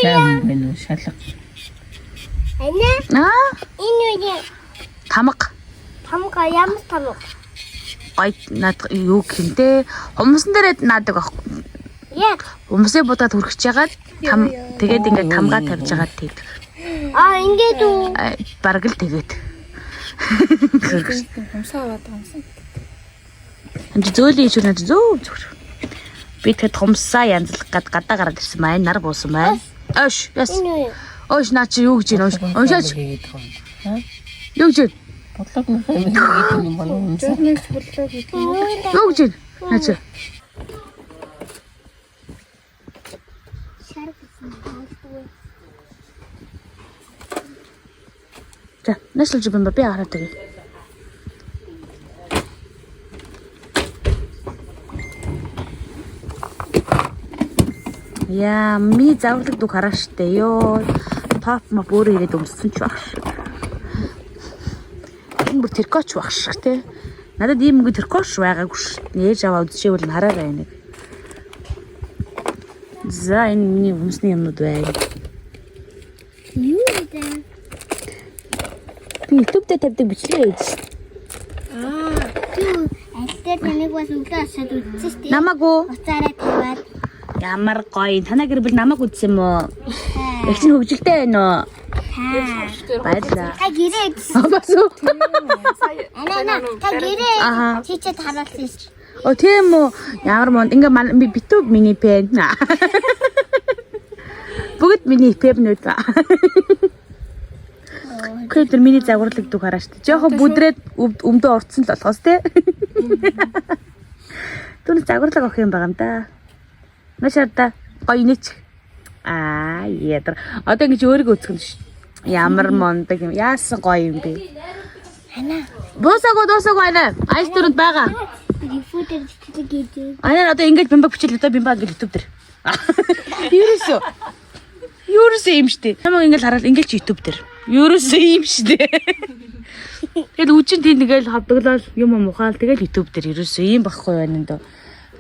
сайн байна уу? Шалга. Энэ юу? Тамга. Тамга ямар тамга? Ой наад юу гэмтэй хүмүүсн дээрээ наадаг аахгүй. Яг. Хүмүүсээ будаад хүрхэж яагаад тэгээд ингээд тамгаа тавьж байгаа тийм. Ингээд үү? Бараг л тэгээд. Хумсаа аваад хумсаа. Энд зөөлөн ичүүл над зөө зүгээр. Би тэгэхэд хумсаа янзлах гад гадаа гараад ирсэн маань нар буусан байна. Ош, яс. Ош наа чи юу гэж юм ош. Уншаач. Юу гэж? Бодлого нэг юм болов уу? Журналист бодлого гэдэг. Юу гэж? Наа чи. За, нашлж бимба би хараад байгаа. Яа, ми завлаг дүү хараа штэ ёо. Топ ма бүр ирээд өмссөн ч багш. Энэ бүр тэркоч багш те. Надад ийм мөнгө тэркоч байгаагүй ш. Нээж аваад үзчихвэл хараарай нэг. За энэ миний өмсний юмнууд байна. Юу вэ? Би YouTube дээр тавьдаг бичлэг ээж. Юу? Альтер таныг бас өглөө асаад үзсэн шүү дээ. Намаагүй. Уцаараа тавиад. Ямар гоё. Танаа гэр бүл намайг үзсэн юм уу? Их чинь хөвгөлтэй байна уу? Баярлалаа. Та гэрээ. Абасуу. Та гэрээ. Чичээд харуулсан шүү. О тийм үү. Ямар монд ингээ би битүү миний пен. Бүгд миний пенүүд. Көдөр миний загварлаг дүү хараа штэ. Жохо бүдрээд өмдөө урдсан л болохоос те. Түн загварлаг авах юм байгаа юм да. Машаада гоё нэч. Ядар. Одоо ингэж өөрийгөө үзэх юм ш. Ямар мондаг юм. Яасан гоё юм бэ? Ана. Дуусаагүй ана. Айс дөрөнд байгаа. Футер гэдэг. Ана одоо ингэж бимба бичил одоо бимба гэж YouTube дээр. Юурээс юм штэ. Намайг ингэж хараад ингэж YouTube дээр. Юурээс юм штэ. Тэгэл үчин тийм нэгэл хавдаглал юм ухаал тэгэл YouTube дээр ерөөсөө юм багхгүй байна энэ.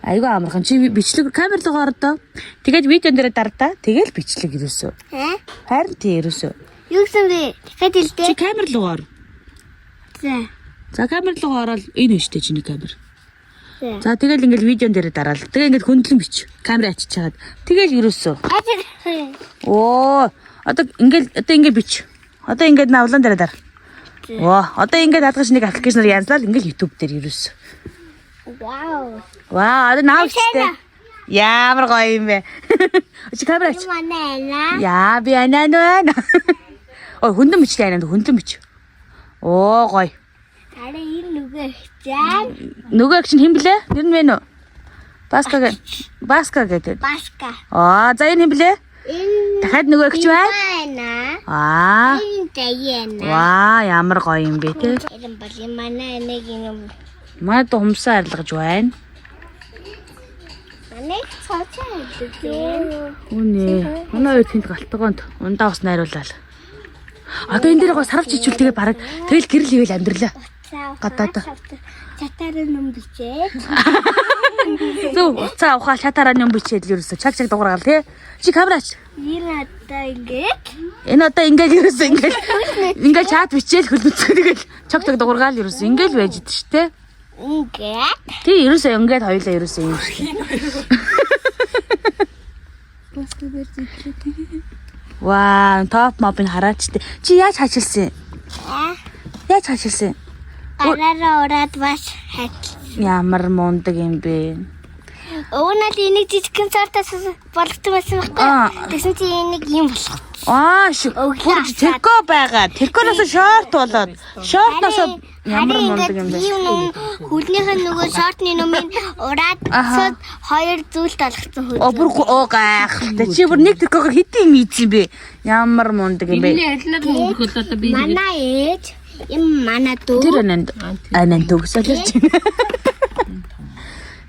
Айгүй амархан чи бичлэг камер руу ордоо. Тэгээд видеон дээр дардаа. Тэгэл бичлэг ерөөсөө. Харин тий ерөөсөө. Юу гэсэн бэ? Дахиад хэлдэ. Чи камер руу ор. За камер руу ороод энэ штэ чиний камер. За тэгэл ингээл видеон дээр дараал. Тэгээ ингээд хөндлөн бич. Камер ачиж чагаад. Тэгэл ерөөсөө. Оо, одоо ингээд бич. Одоо ингээд навлан дээр дар. Оо, одоо ингээд хадгаш нэг аппликейшнээр янзлал ингээд YouTube дээр ерөөсөө. Вау, одоо наавчтэй. Ямар гоё юм бэ. Чи камер ач. Яа, би анаа. Ой, хөндлөн бичлээ анаа, хөндлөн бич. Оо, гоё. Араа энэ нүгэ хчаан. Нөгөө чинь хэн блэ? Нэр нь вэ нөө? Баска гэдэг. Баска. За энэ хэн блэ? Энэ дахиад нөгөө өгч байна. Энэ дэйна. Ваа, ямар гоё юм бэ те. Энэ бол манай нэг юм. Мад хумсаа арилгаж байна. Манай цаочаа хэлдэг. Үнэ. Манай үед тэнд галтгоонд ундаа ус найруулаад. Одоо энэ дээр гоо сарвч ичүүл тэгээ бараг тэгэл гэрэл ивэл амьдралаа. Гадаад. Чатаар юм бичээд. Зөв уцаа ухаал чатаараа юм бичээд л ерөөсө чаг дуургаал те. Чи камерач. Энэ одоо ингээд. Энэ одоо ингээд ерөөсө ингээд чат бичээл хөлбөцөө тэгэл чаг дуургаал ерөөсө ингээд байж идэв штэ. Ингээд. Тий ерөөсө ингээд хоёлаа ерөөсө юм штэ. Ваа, топ мопын хараач те. Чи яаж хачилсан? Яаж хачилсан? Гараараа ураад бас хат. Ямар мундаг юм бэ? Уунаад энийг жижигхэн цаартаас болгосон байсан байхгүй. Тэгсэн чи энийг юм болгосон. Бүр тэрко байгаа. Тэрконоос шорт болоод. Шортноос ямар мундаг юм бэ? Хүлнийхэн нөгөө шортны нөмийн ураад хоёр зүйлд болгосон хөл. Бүр гайхалтай. Чи бүр нэг тэрког хэдийн ийдсэн бэ? Ямар мундаг юм бэ? Манай ээж юм манай дүү. Тэр ананд төгсөөл чи.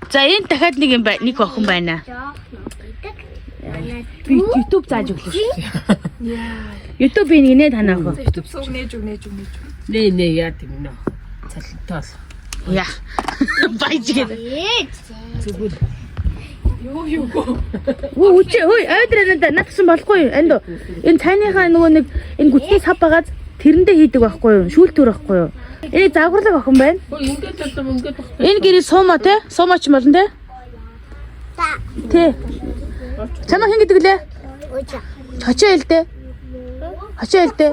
За энэ дахиад нэг юм байна. Нэг охин байна. Би YouTube зааж өглөө шүү. YouTube инээ танаа охин. YouTube сууг нээж өг. Нэ яа тийм нөө. Цалинтал. Яа. Баяжгээд. Ээж. Зүгэл. Өө үчи хөөе ойдроо надсан болохгүй энд энэ цайныхаа нөгөө нэг энэ гүтний сав байгаа тэрэндээ хийдэг байхгүй юу шүүлтүр байхгүй юу энэ загварлаг охин байна Ингээд болов ингээд бах. энэ гэрээ суума те суумач болно те тий чамаа хин гэдэг лээ Өөчөө. очоо хэлдэ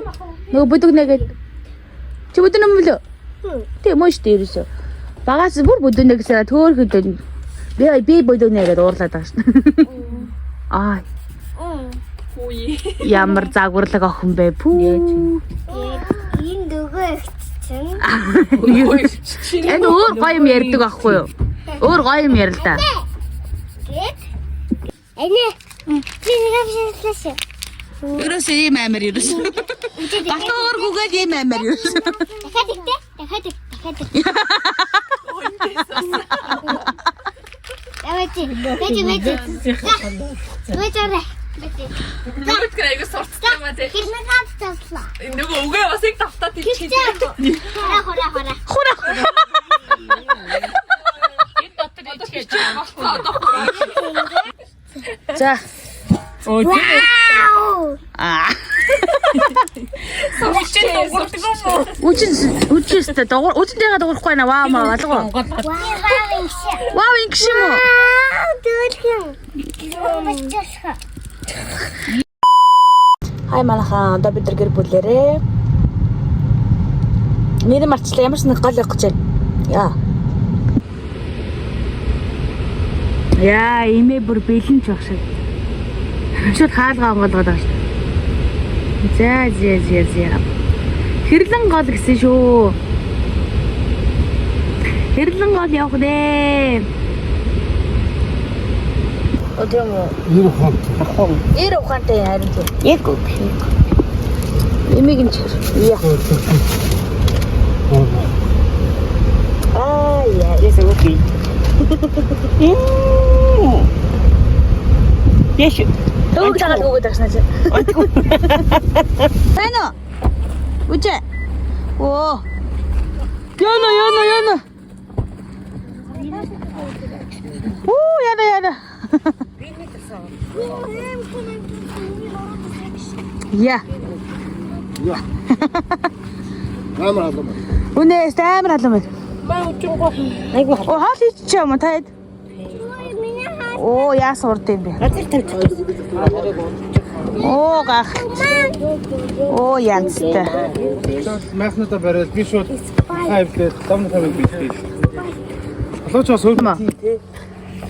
нөгөө бүдэг нэгэд чи бүдэг юм болоо тий мөн штэ ерөөсөө багаас бүр бүдэг нэгсээ төөрхөд би бүдэг нэгэд уурлаад байгаа шин аа ямар загварлаг охин бэ пүү Энэ дөгөө ихсэн. энэ өөр гоё юм ярьдаг байхгүй юу өөр гоё юм ярил да Эне. Би нэг авчихлаа. ерөөсөө ийм амар ерөөсөө батгаар гүгээд ийм амар ерөөсөө Дахиад. Бүгд гэрээ сурцсан юм аа тий. Хэрнээ тавслаа. Нөгөө үгээ бас их тавтаа тийчих. Хора. Энэ дотор ичээж. за Оо тийм. аа Үчиг дуурдаг юм уу? үчистэй үчинтэйгээ дуурахгүй наа ваа маа алга ваа ингэш юм уу хай манайхаа одоо бид нар гэр бүлээрээ нэр марчлаа ямар ч нэг гол явах гэж байна яа имээ бүр бэлэн ч баг шиг шууд хаалгаа онгоолгоод байгаа шүү за хэрлэн гол гэсэн шүү хэрлэн гол явах дээ 어디야 뭐 이러 ухаантай харин тийм яг үг имигэн чир яа яа ясэ окей яш төгөг дагаад өгөөд агснаа чи байна уу үчэ оо яна оо яна Я. Амар алам. Үнээс амар алам байна. Маа өчгөө. Айгу. Оо хаал хийчих юм таад. Оо яас урд юм бэ. Оо гах. Оо янзтай. Махната барай би шууд хайвлээ. Домны хамиг бий. Алууч бас хөөм.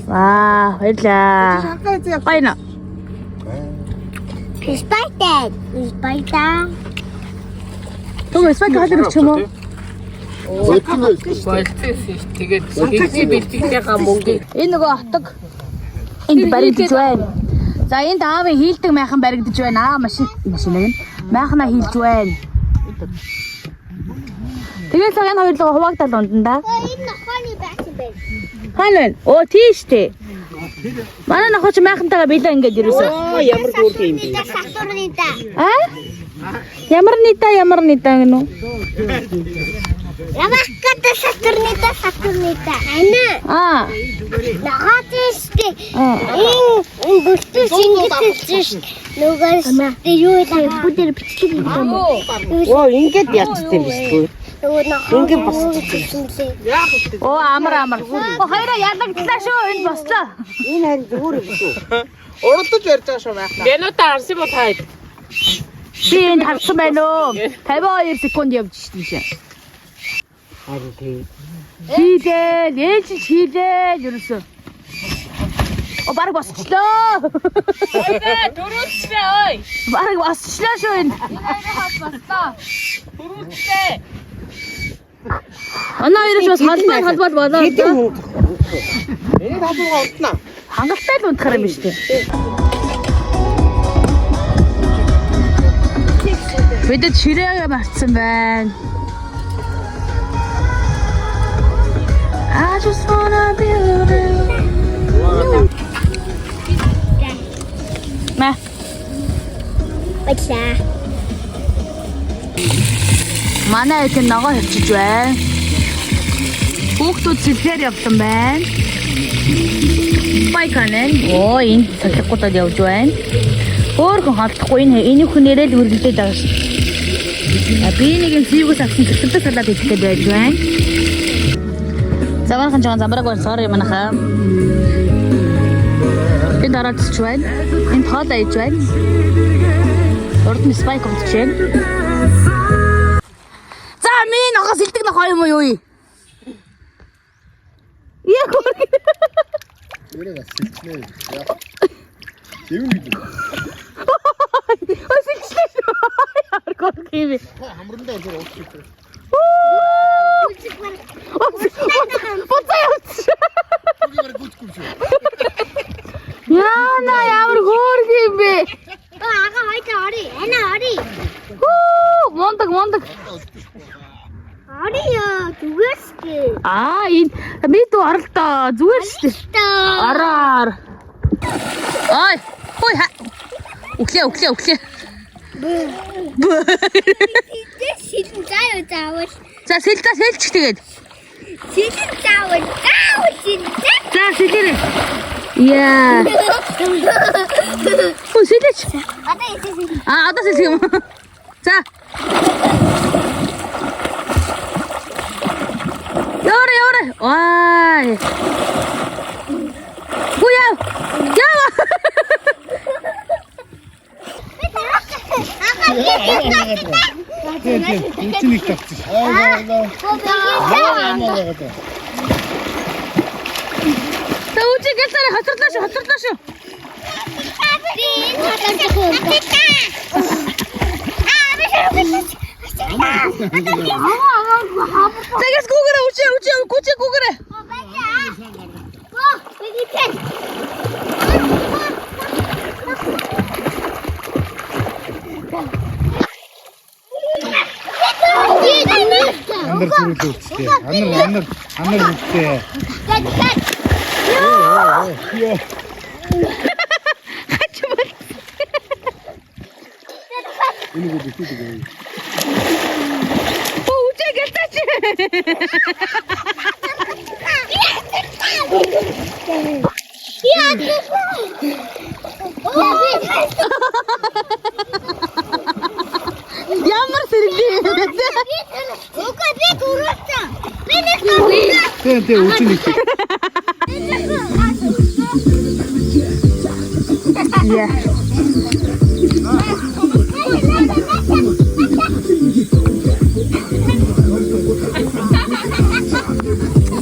Аа, баярлаа. Баяна. Спайта. Төгөө спайт хаалт ч юм уу? Тэгээд ихний бэлтгэхтэйгээ мөнгө. Энэ нөгөө хатаг. Энд баригдаж байна. За энд аавын хийлдэг майхан баригдаж байна. Машиныг нь майхнаа хийлж байна. Тэгээд цаг энэ хоёрлогоо хуваагдал унданда. Энэ нохооны байсан байх. Хаана вэ? Оо тийштэй. Манай нохооч майхантайгаа билээ ингээд ерөөсөө. Ямар хөөрх юм бэ? Сатурнита. Аа? Ямар нита гэнэ үү? Рамакката Сатурнита. Ана. Аа. Нахатисти. Энэ бүлтэн шингэтгэж ш. Нүгээс юу гэдэг бүдэр бичлэг юм уу? Оо ингээд яцсан юм биш үү? Ингээ босчихсон. Оо амар. Оо хоёроо ялагдлаа шүү. Энд бослоо. Энэ харин зүгээр юм шүү. Уралдаж ярьж байгаа шүү байхлаа. Гэнэ таарсан бо таад. Би энд харсан байна уу? 52 секунд явж шээ. Харин тий. Хийлээ, ээлж хийлээ ерөөсөө. Оо баг босчлоо. Дөрөвчтэй ой. Баг босчлоо шүү энэ. Дөрөвчтэй. Анаа ерөөс бас халбал болоо. Энэ хадууга утнаа. Хангалттай л унтахаар юм шүү дээ. Бидэд ширээгээ марцсан байна. I just wanna be with you. Ма. Бачаа. Манай их ногоо хөвчөж байна. Хүүхдүүд сэлгээр явсан байна. Байканаа. Оо энд солихгүй явж байна. Хөөхөн халдахгүй энэ хүн нэрэл үргэлжлээд байгаа шүү. Би нэг юм зэвгээс авсан цэцэрлэг салаад идэх гэж байж байна. Замархан жоо замбараг байна. Sorry манайхаа. Энд араадч байна. Энд хоол ээж байна. Урд нь спайк онцч байна. За минь огоос илдэг нөх юм уу юу? Яг үү. Өөрөө бас сэлчнээ. Тэвнэ. Осилчлээ. Ямар гоо Хамрандаа зур уусчих. Яна ямар хөөрг юм бэ? Ага хойтой ори. Ана ори. Мондаг. Ори яа зүгээрсгээ. Энэ бид оролтоо зүгээр шүү дээ. Араар. Ой. Хой ха. Өглөө. Шилэн заяа заавал. За сэлчих тэгээд. Шилэн заавал. Шилэн. За сэлээрэй. Яа. Сэлэч. Одоо эсэс. Одоо сэлэх юм. За. Яваа. Вай. Хуя. Яа. Тийм. Үчнийг тавчих. Та үчиг гэлсараа хоцорлоо шүү. Тэгээс гүгэрээ үчиг гүгэрээ. Андар зүрхлээ үстэй. Андар үстэй. Яа. Энийг үстэй. Үчиг гэлтаач. Ямар сэргэлээ. Ука би дуртай. Тийм үчнийг. Яа.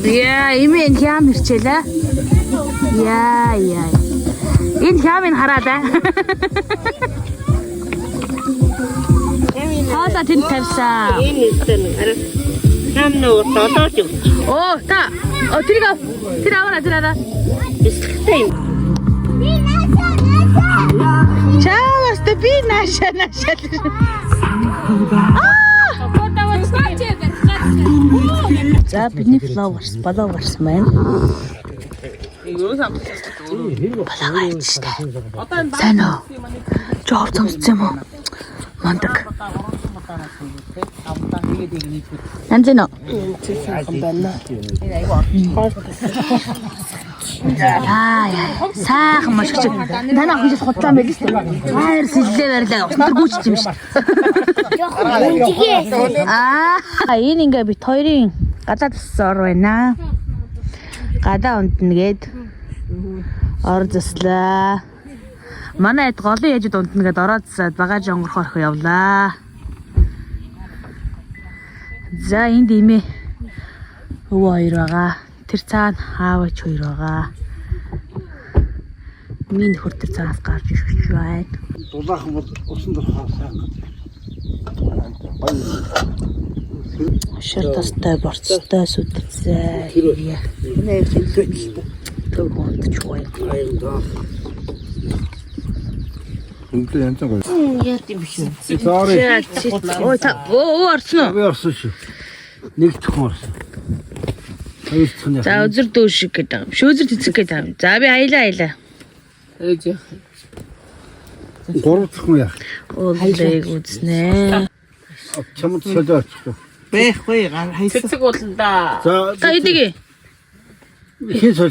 Яа, имэн хям ирчээлээ. Яа. Энэ хямыг хараад аа. Хааста тэнд тавьсан. Энэ үстэн арай нам нөр толооч. Оо та. Тэр аваа. Эсэлтэй. Чаавас та би наашаа. За бидний followers маань. Сайн уу? Жоо цомцсон юм уу? Мондаг. Янзэн уу? Сайхан маш гэж. Танаа хүн жил худлаа байл шүү дээ. Хайр сэллээ барилаа. Устар гүйчт юм шиг. Энэ ингээ бит хоёрын гадаад ор байна. Гадаа унтнагээд ор заслаа. Манай хэд голын яжид унтнагээд ороод засаад багаж онгорхорох явлаа. За энд имээ өвөө хоёр байгаа. Тэр цаана аавч хоёр байгаа. Миний хөр тэр цаанаас гарч ирж байна. Дулаахан бол усан дурхаа сайн. Шар тастай борцтой сүдцээ. Нэр хэллээ. Төв гондч гоё. Үнтэй янз гоё. Яат юм биш үү? Sorry. Ой та орсон Би орсон шүү. Нэг төхөн орсон. Хоёр төхөн. За үзэр дүүш шиг гэдэг юм. Шүүзэр цэцэг гэдэг юм. За би аялаа. Ээж. Гурав төхөн яах. Уулыг үзнэ. Чамд солиоч. Байхгүй гар хайсан. Цэцэг болно да. За Та идэгэ. хин сол